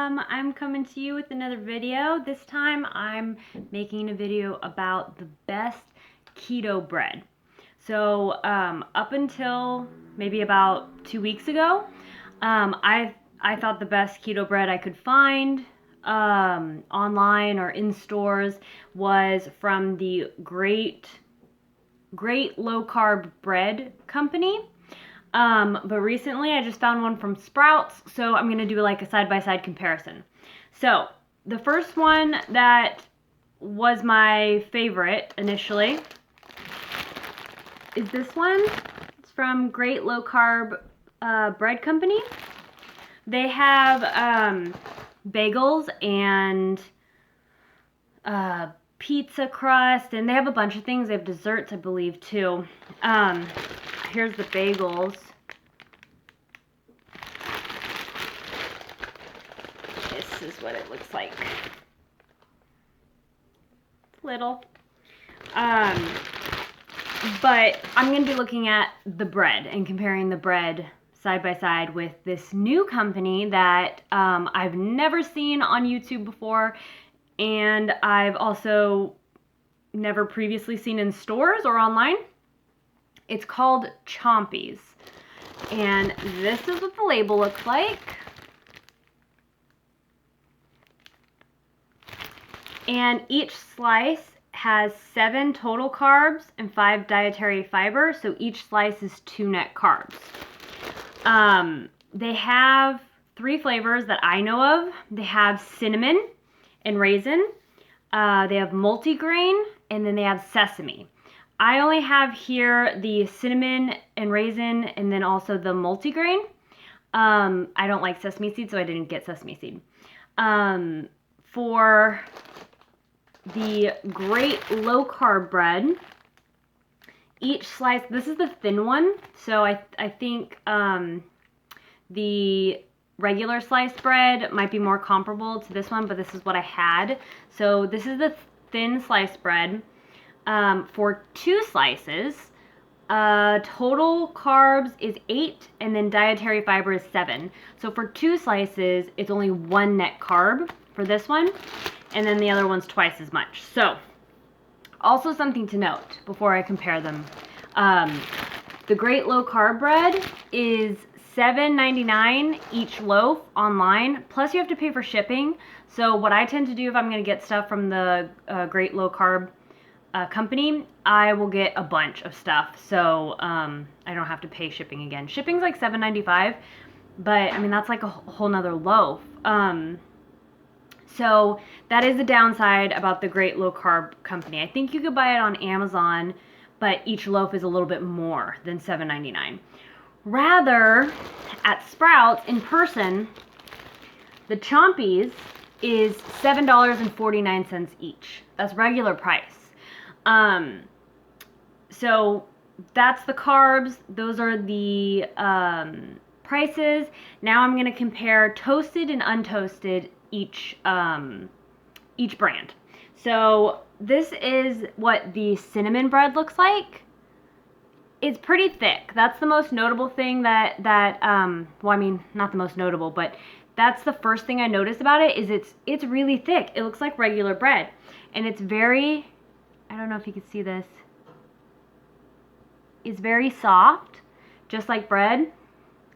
I'm coming to you with another video. This time I'm making a video about the best keto bread. So up until maybe about 2 weeks ago, I thought the best keto bread I could find online or in stores was from the Great Low Carb Bread Company. But recently I just found one from Sprouts, so I'm going to do like a side-by-side comparison. So the first one that was my favorite initially is this one. It's from Great Low Carb Bread Company. They have bagels and pizza crust, and they have a bunch of things. They have desserts, I believe, too. Here's the bagels. This is what it looks like. It's little. But I'm going to be looking at the bread and comparing the bread side by side with this new company that I've never seen on YouTube before, and I've also never previously seen in stores or online. It's called Chompie's, and this is what the label looks like. And each slice has 7 total carbs and 5 dietary fiber, so each slice is 2 net carbs. They have 3 flavors that I know of. They have cinnamon and raisin, they have multigrain, and then they have sesame. I only have here the cinnamon and raisin and then also the multigrain. I don't like sesame seed, so I didn't get sesame seed. For the Great Low Carb Bread, each slice, this is the thin one, so I think the regular sliced bread might be more comparable to this one, but this is what I had. So this is the thin sliced bread. For 2 slices, total carbs is 8, and then dietary fiber is 7. So for 2 slices, it's only 1 net carb for this one, and then the other one's twice as much. So also something to note before I compare them. The Great Low Carb Bread is $7.99 each loaf online, plus you have to pay for shipping. So what I tend to do if I'm going to get stuff from the Great Low Carb company, I will get a bunch of stuff, so I don't have to pay shipping again. Shipping's like $7.95, but I mean that's like a whole nother loaf. So that is the downside about the Great Low Carb company. I think you could buy it on Amazon, but each loaf is a little bit more than $7.99. Rather, at Sprouts in person, the Chompies is $7.49 each. That's regular price. So that's the carbs. Those are the prices. Now I'm going to compare toasted and untoasted each brand. So this is what the cinnamon bread looks like. It's pretty thick. That's the most notable thing well, I mean, not the most notable, but that's the first thing I noticed about it is it's really thick. It looks like regular bread, and it's very, I don't know if you can see this. It's very soft, just like bread.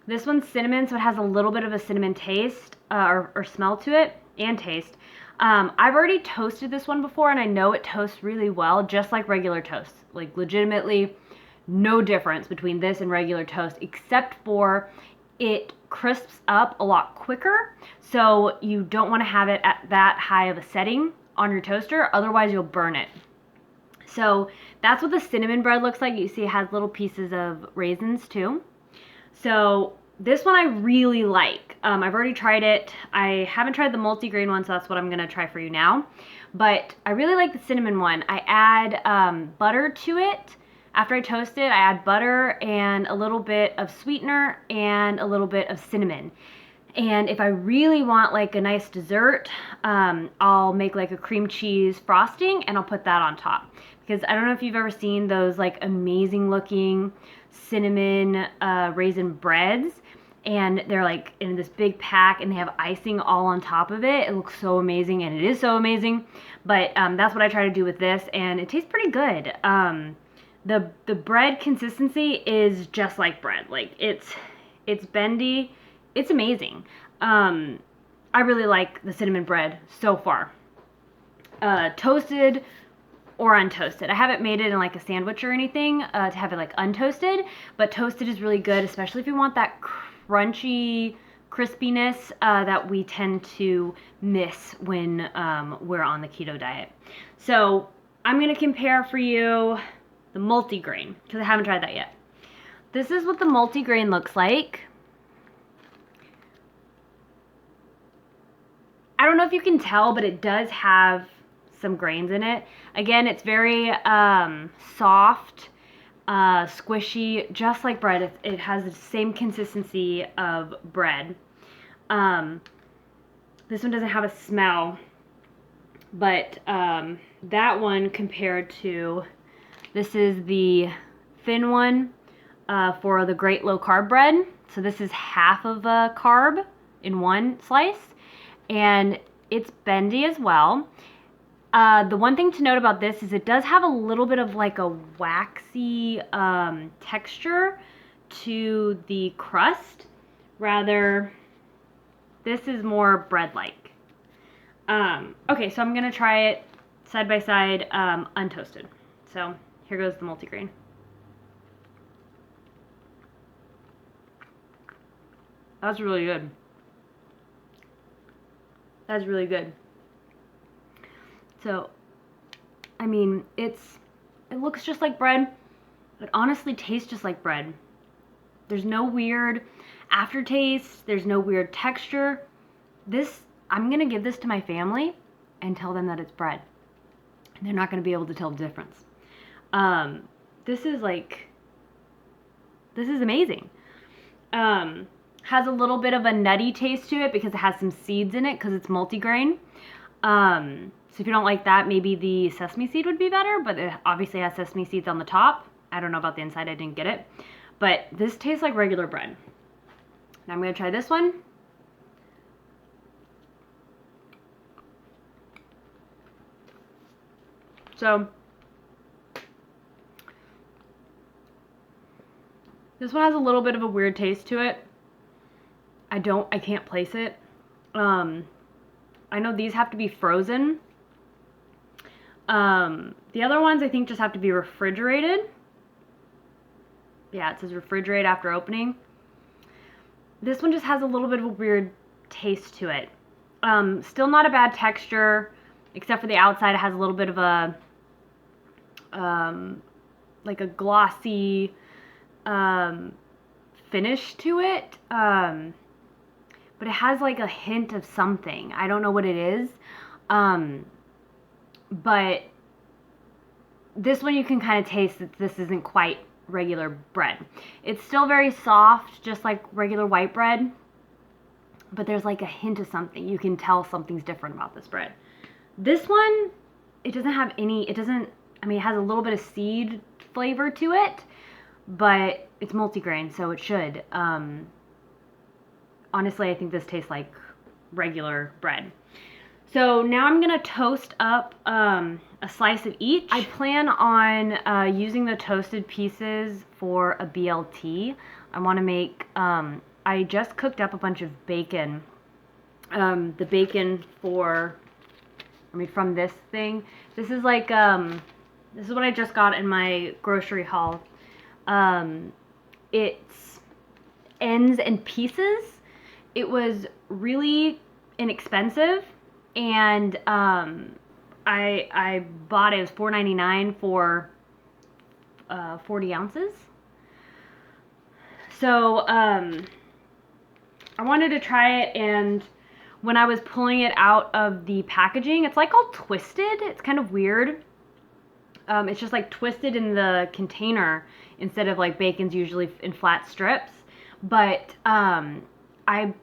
This one's cinnamon, so it has a little bit of a cinnamon taste or smell to it and taste. I've already toasted this one before, and I know it toasts really well, just like regular toast. Like legitimately, no difference between this and regular toast, except for it crisps up a lot quicker. So you don't want to have it at that high of a setting on your toaster, otherwise you'll burn it. So that's what the cinnamon bread looks like. You see it has little pieces of raisins too. So this one I really like. I've already tried it. I haven't tried the multigrain one, so that's what I'm going to try for you now. But I really like the cinnamon one. I add butter to it. After I toast it, I add butter and a little bit of sweetener and a little bit of cinnamon. And if I really want like a nice dessert, I'll make like a cream cheese frosting and I'll put that on top. Because I don't know if you've ever seen those like amazing looking cinnamon raisin breads. and they're like in this big pack, and they have icing all on top of it. It looks so amazing, and it is so amazing. But that's what I try to do with this, and it tastes pretty good. The bread consistency is just like bread. Like it's bendy. It's amazing. I really like the cinnamon bread so far. Toasted or untoasted. I haven't made it in like a sandwich or anything to have it like untoasted, but toasted is really good, especially if you want that crunchy crispiness that we tend to miss when we're on the keto diet. So I'm going to compare for you the multigrain, because I haven't tried that yet. This is what the multigrain looks like. I don't know if you can tell, but it does have some grains in it. Again, it's very soft, squishy, just like bread. It has the same consistency of bread. This one doesn't have a smell, but that one compared to, this is the thin one for the Great Low Carb Bread. So this is half of a carb in one slice, and it's bendy as well. The one thing to note about this is it does have a little bit of like a waxy texture to the crust. Rather, this is more bread-like. Okay, so I'm going to try it side by side, untoasted. So here goes the multigrain. That's really good. That's really good. So, I mean, it looks just like bread. It honestly tastes just like bread. There's no weird aftertaste. There's no weird texture. I'm going to give this to my family and tell them that it's bread. They're not going to be able to tell the difference. This is amazing. Has a little bit of a nutty taste to it because it has some seeds in it because it's multigrain. So if you don't like that, maybe the sesame seed would be better, but it obviously has sesame seeds on the top. I don't know about the inside, I didn't get it. But this tastes like regular bread. Now I'm going to try this one. So this one has a little bit of a weird taste to it. I can't place it. I know these have to be frozen. The other ones I think just have to be refrigerated. Yeah, it says refrigerate after opening. This one just has a little bit of a weird taste to it. Still not a bad texture, except for the outside. It has a little bit of a, like a glossy, finish to it. But it has like a hint of something. I don't know what it is. But this one you can kind of taste that this isn't quite regular bread. It's still very soft, just like regular white bread. But there's like a hint of something. You can tell something's different about this bread. This one, it doesn't have any, it has a little bit of seed flavor to it. But it's multigrain, so it should. Honestly, I think this tastes like regular bread. So now I'm going to toast up a slice of each. I plan on using the toasted pieces for a BLT. I want to make, I just cooked up a bunch of bacon. The bacon from this thing. This is like, this is what I just got in my grocery haul. It's ends and pieces. It was really inexpensive, and I bought it. It was $4.99 for 40 ounces. So I wanted to try it, and when I was pulling it out of the packaging, it's like all twisted. It's kind of weird. It's just like twisted in the container instead of like bacon's usually in flat strips. But I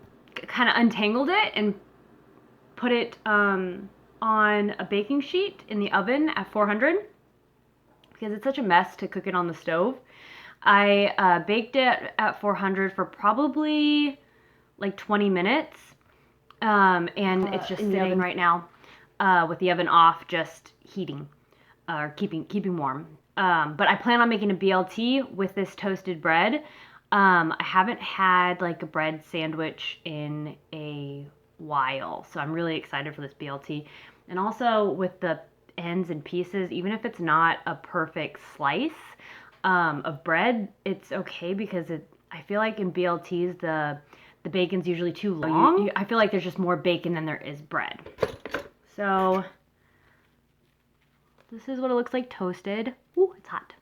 kind of untangled it and put it on a baking sheet in the oven at 400 because it's such a mess to cook it on the stove. I baked it at 400 for probably like 20 minutes. And it's just sitting right now with the oven off, just heating or keeping warm. But I plan on making a BLT with this toasted bread. I haven't had like a bread sandwich in a while, so I'm really excited for this BLT. And also with the ends and pieces, even if it's not a perfect slice of bread, it's okay because I feel like in BLTs the bacon's usually too long. I feel like there's just more bacon than there is bread. So this is what it looks like toasted. Ooh, it's hot.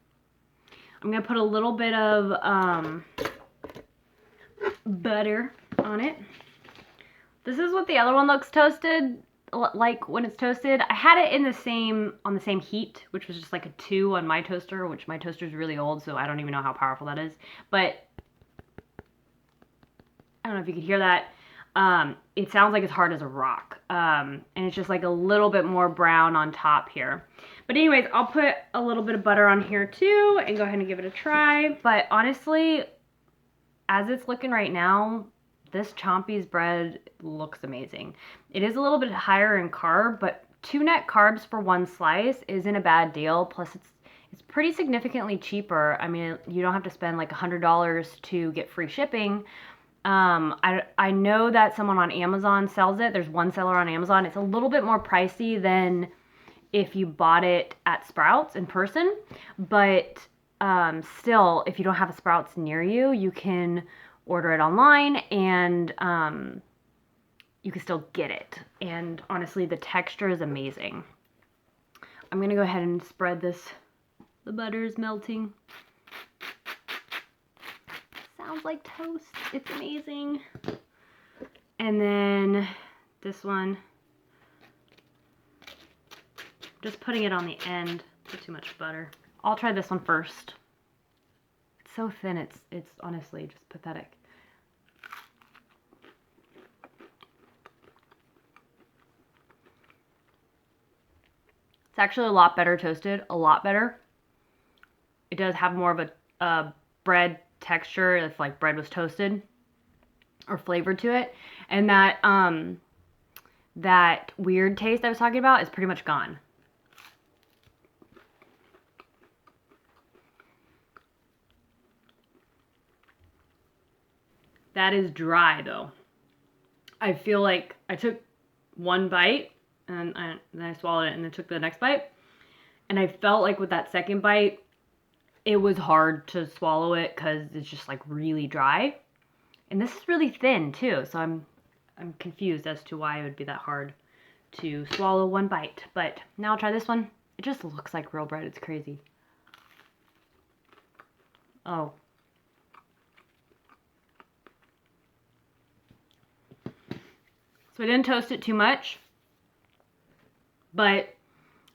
I'm gonna put a little bit of butter on it. This is what the other one looks toasted like when it's toasted. I had it in on the same heat, which was just like a 2 on my toaster, which my toaster is really old, so I don't even know how powerful that is. But I don't know if you could hear that. It sounds like it's hard as a rock. And it's just like a little bit more brown on top here. But anyways, I'll put a little bit of butter on here too and go ahead and give it a try. But honestly, as it's looking right now, this Chompy's bread looks amazing. It is a little bit higher in carb, but 2 net carbs for 1 slice isn't a bad deal. Plus it's pretty significantly cheaper. I mean, you don't have to spend like $100 to get free shipping. I know that someone on Amazon sells it. There's one seller on Amazon. It's a little bit more pricey than if you bought it at Sprouts in person, but still, if you don't have a Sprouts near you, you can order it online and you can still get it. And honestly, the texture is amazing. I'm gonna go ahead and spread this. The butter is melting. Sounds like toast. It's amazing. And then this one, just putting it on the end. Put too much butter. I'll try this one first. It's so thin, it's honestly just pathetic. It's actually a lot better toasted, a lot better. It does have more of a bread texture if like bread was toasted or flavored to it, and that weird taste I was talking about is pretty much gone. That is dry though. I feel like I took one bite and then I swallowed it and then took the next bite, and I felt like with that second bite it was hard to swallow it because it's just like really dry. And this is really thin too, so I'm confused as to why it would be that hard to swallow one bite. But now I'll try this one. It just looks like real bread. It's crazy. Oh. So I didn't toast it too much, but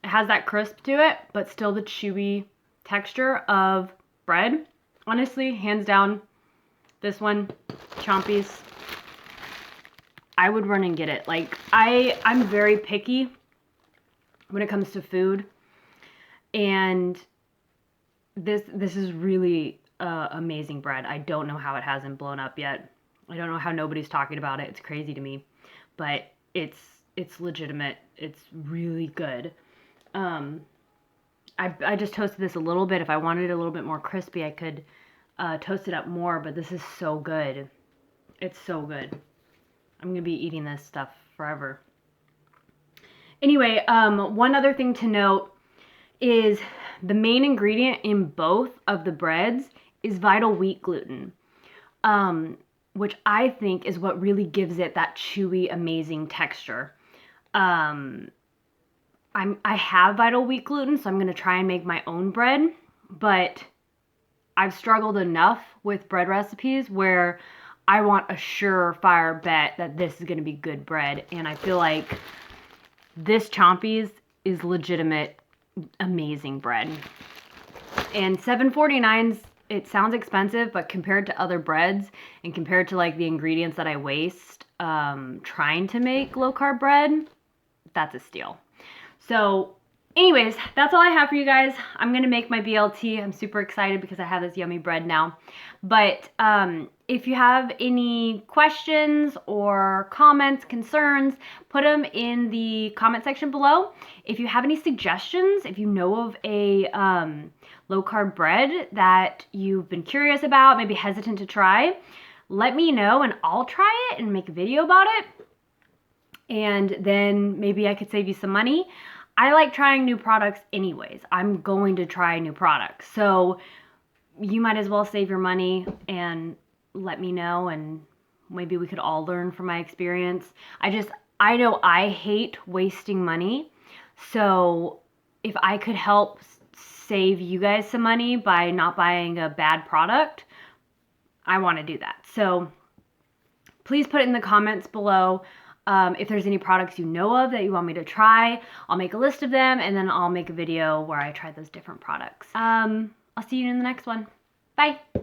it has that crisp to it, but still the chewy texture of bread. Honestly, hands down, this one, Chompy's, I would run and get it. Like, I'm very picky when it comes to food, and this is really amazing bread. I don't know how it hasn't blown up yet. I don't know how nobody's talking about it. It's crazy to me, but it's legitimate. It's really good. I just toasted this a little bit. If I wanted it a little bit more crispy, I could toast it up more, but this is so good. It's so good. I'm going to be eating this stuff forever. Anyway, one other thing to note is the main ingredient in both of the breads is vital wheat gluten, which I think is what really gives it that chewy, amazing texture. I have vital wheat gluten, so I'm going to try and make my own bread, but I've struggled enough with bread recipes where I want a surefire bet that this is going to be good bread, and I feel like this Chompy's is legitimate, amazing bread. And $7.49, it sounds expensive, but compared to other breads and compared to like the ingredients that I waste trying to make low carb bread, that's a steal. So anyways, that's all I have for you guys. I'm going to make my BLT. I'm super excited because I have this yummy bread now. But if you have any questions or comments, concerns, put them in the comment section below. If you have any suggestions, if you know of a low carb bread that you've been curious about, maybe hesitant to try, let me know and I'll try it and make a video about it. And then maybe I could save you some money. I like trying new products anyways. I'm going to try new products. So you might as well save your money and let me know, and maybe we could all learn from my experience. I know I hate wasting money. So if I could help save you guys some money by not buying a bad product, I want to do that. So please put it in the comments below. If there's any products you know of that you want me to try, I'll make a list of them and then I'll make a video where I try those different products. I'll see you in the next one. Bye.